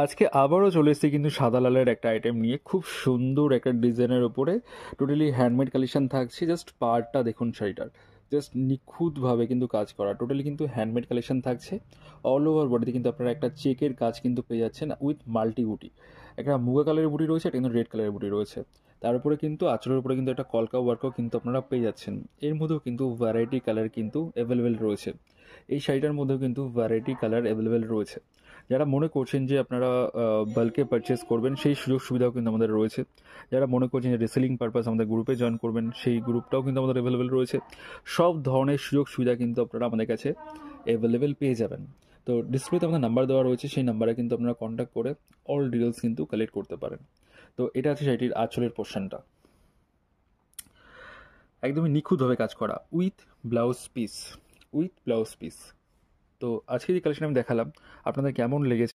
আজকে আবারও চলে এসেছি কিন্তু সাদা লালের একটা আইটেম নিয়ে, খুব সুন্দর একটা ডিজাইনের ওপরে টোটালি হ্যান্ডমেড কালেকশন থাকছে। জাস্ট পার্টটা দেখুন শাড়িটার, জাস্ট নিখুঁতভাবে কিন্তু কাজ করা, টোটালি কিন্তু হ্যান্ডমেড কালেকশন থাকছে। অল ওভার বডিতে কিন্তু আপনারা একটা চেকের কাজ কিন্তু পেয়ে যাচ্ছেন উইথ মাল্টি বুটি। একটা মুগা কালারের বুটি রয়েছে, একটা কিন্তু রেড কালারের বুটি রয়েছে। তার উপরে কিন্তু আঁচলের উপরে কিন্তু একটা কলকা ওয়ার্কও কিন্তু আপনারা পেয়ে যাচ্ছেন। এর মধ্যেও কিন্তু ভ্যারাইটি কালার কিন্তু অ্যাভেলেবেল রয়েছে। এই শাড়িটার মধ্যেও কিন্তু ভ্যারাইটি কালার অ্যাভেলেবেল রয়েছে। যারা মনে করছেন যে আপনারা বাল্কে পারচেস করবেন, সেই সুযোগ সুবিধাও কিন্তু আমাদের রয়েছে। যারা মনে করছেন যে রিসেলিং পারপাস আমাদের গ্রুপে জয়েন করবেন, সেই গ্রুপটাও কিন্তু আমাদের অ্যাভেলেবেল রয়েছে। সব ধরনের সুযোগ সুবিধা কিন্তু আপনারা আমাদের কাছে অ্যাভেলেবেল পেয়ে যাবেন। তো ডিসপ্লেতে আমাদের নাম্বার দেওয়া রয়েছে, সেই নাম্বারে কিন্তু আপনারা কন্ট্যাক্ট করে অল ডিটেলস কিন্তু কালেক্ট করতে পারেন। তো এটা আছে শাড়িটির আঁচলের পোর্শনটা, একদমই নিখুঁতভাবে কাজ করা উইথ ব্লাউজ পিস। তো আজকে যে কালেকশন আমি দেখালাম, আপনাদের কেমন লেগেছে?